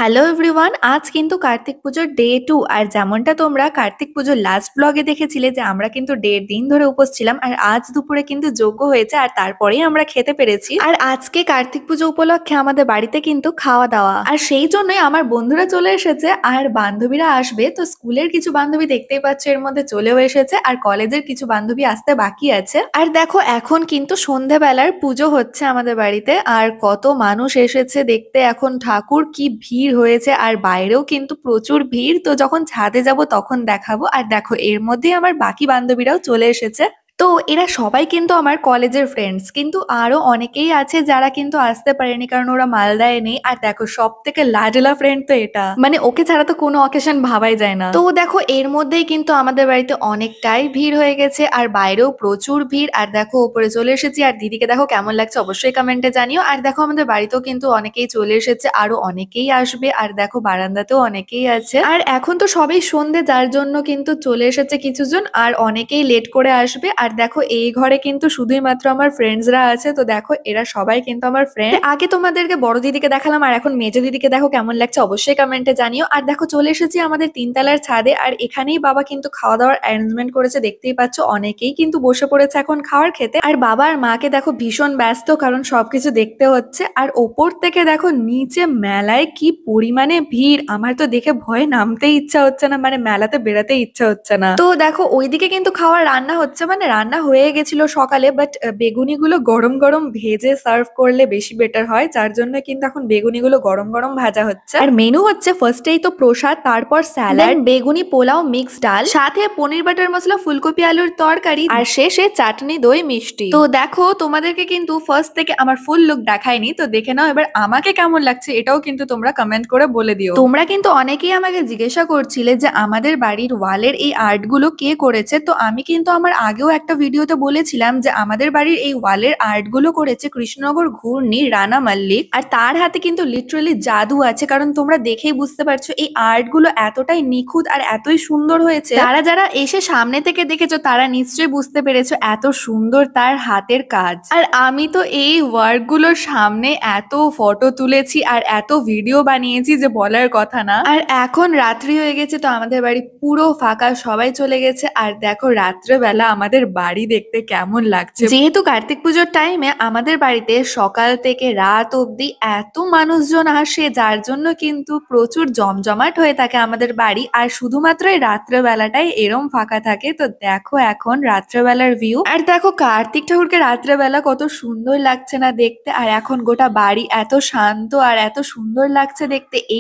Hello everyone, আজ কিন্তু কার্তিক পুজোর ডে 2। আর যেমনটা তোমরা কার্তিক পুজোর লাস্ট ব্লগে দেখেছিলে যে আমরা কিন্তু 1.5 দিন ধরে উপোস ছিলাম, আর আজ দুপুরে কিন্তু যজ্ঞ হয়েছে আর তারপরেই আমরা খেতে পেরেছি। আর আজকে কার্তিক পুজো উপলক্ষে আমাদের বাড়িতে কিন্তু খাওয়া দাওয়া, আর সেই জন্যই আমার বন্ধুরা চলে এসেছে আর বান্ধবীরা আসবে। তো স্কুলের কিছু বান্ধবী দেখতেই পাচ্ছ এর মধ্যে চলেও এসেছে, আর কলেজের কিছু বান্ধবী আসতে বাকি আছে। আর দেখো এখন কিন্তু সন্ধেবেলার পুজো হচ্ছে আমাদের বাড়িতে, আর কত মানুষ এসেছে দেখতে এখন ঠাকুর, কি ভিড় হয়েছে। আর বাইরেও কিন্তু প্রচুর ভিড়, তো যখন ছাদে যাব তখন দেখাবো। আর দেখো এর মধ্যে আমার বাকি বান্ধবীরাও চলে এসেছে। তো এরা সবাই কিন্তু আমার কলেজের ফ্রেন্ডস, কিন্তু আরো অনেকেই আছে যারা কিন্তু আসতে পারেনি কারণ ওরা মালদায় নেই। আর দেখো সব থেকে লাডলা ফ্রেন্ড তো এটা, মানে ওকে ছাড়া তো কোনো অকেশন ভাবাই যায় না। তো দেখো এর মধ্যেই কিন্তু আমাদের বাড়িতে অনেকটাই ভিড় হয়ে গেছে, আর বাইরেও প্রচুর ভিড়। আর দেখো উপরে চলে এসেছি, আর দিদিকে দেখো কেমন লাগছে অবশ্যই কমেন্টে জানিও। আর দেখো আমাদের বাড়িতেও কিন্তু অনেকেই চলে এসেছে, আরো অনেকেই আসবে। আর দেখো বারান্দাতেও অনেকেই আছে। আর এখন তো সবাই সন্ধে, যার জন্য কিন্তু চলে এসেছে কিছুজন, আর অনেকেই লেট করে আসবে। আর দেখো এই ঘরে কিন্তু শুধুই মাত্র আমার ফ্রেন্ডসরা আছে। তো দেখো এরা সবাই কিন্তু আমার ফ্রেন্ড। আগে তোমাদেরকে বড় দিদিকে দেখালাম, আর এখন মেজো দিদিকে দেখো কেমন লাগছে অবশ্যই কমেন্টে জানিও। আর দেখো চলে এসেছি আমাদের তিনতলার ছাদে, আর এখানেই বাবা কিন্তু খাওয়া দাওয়ার অ্যারেঞ্জমেন্ট করেছে। দেখতেই পাচ্ছ অনেকেই কিন্তু বসে পড়েছে এখন খাওয়ার খেতে। আর বাবা আর মাকে দেখো ভীষণ ব্যস্ত, কারণ সবকিছু দেখতে হচ্ছে। আর ওপর থেকে দেখো নিচে মেলায় কি পরিমাণে ভিড়, আমার তো দেখে ভয়ে নামতেই ইচ্ছা হচ্ছে না, মানে মেলাতে বেরাতে ইচ্ছা হচ্ছে না। তো দেখো ওইদিকে কিন্তু খাওয়ার রান্না হচ্ছে, মানে রান্না হয়ে গেছিল সকালে, বাট বেগুনিগুলো গরম গরম ভেজে সার্ভ করলে বেশি বেটার হয়, যার জন্য কিন্তু এখন বেগুনিগুলো গরম গরম ভাজা হচ্ছে। আর মেনু হচ্ছে ফার্স্টেই তো প্রসাদ, তারপর স্যালাড, বেগুনি পোলাও, মিক্স ডাল, সাথে পনির বাটার মশলা, ফুলকপি আলুর তরকারি, আর শেষে চাটনি, দই, মিষ্টি। তো দেখো তোমাদেরকে কিন্তু ফার্স্ট থেকে আমার ফুল লুক দেখায়নি, তো দেখে নাও এবার আমাকে কেমন লাগছে এটাও কিন্তু তোমরা কমেন্ট করে বলে দিও। তোমরা কিন্তু অনেকেই আমাকে জিজ্ঞাসা করছিলে যে আমাদের বাড়ির ওয়ালের এই আর্ট গুলো কে করেছে। তো আমি কিন্তু আমার আগেও একটা ভিডিওতে বলেছিলাম যে আমাদের বাড়ির এই ওয়ালের আর্ট গুলো করেছে কৃষ্ণনগর ঘূর্ণি রানা মাল্লিক, আর তার হাতে কিন্তু লিটারালি জাদু আছে, কারণ তোমরা দেখেই বুঝতে পারছো এই আর্ট গুলো এতটাই নিখুঁত আর এতই সুন্দর হয়েছে। তারা যারা এসে সামনে থেকে দেখেছো তারা নিশ্চয়ই বুঝতে পেরেছো এত সুন্দর তার হাতের কাজ। আর আমি তো এই ওয়ার্ক গুলোর সামনে এত ফটো তুলেছি আর এত ভিডিও বানিয়েছি যে বলার কথা না। আর এখন রাত্রি হয়ে গেছে, তো আমাদের বাড়ি পুরো ফাঁকা, সবাই চলে গেছে। আর দেখো রাত্রেবেলা আমাদের বাড়ি দেখতে কেমন লাগছে। যেহেতু কার্তিক পুজোর টাইমে আমাদের বাড়িতে সকাল থেকে রাত অব্দি এত মানুষজন আসে, যার জন্য কিন্তু প্রচুর জমজমাট হয়ে থাকে আমাদের বাড়ি। আর শুধুমাত্র এই রাত্রেবেলাটাই এরম ফাঁকা থাকে। তো দেখো এখন রাত্রেবেলার ভিউ, আর দেখো কার্তিক ঠাকুরকে রাত্রেবেলা কত সুন্দর লাগছে না দেখতে। আর এখন গোটা বাড়ি এত শান্ত আর এত সুন্দর লাগছে দেখতে। এই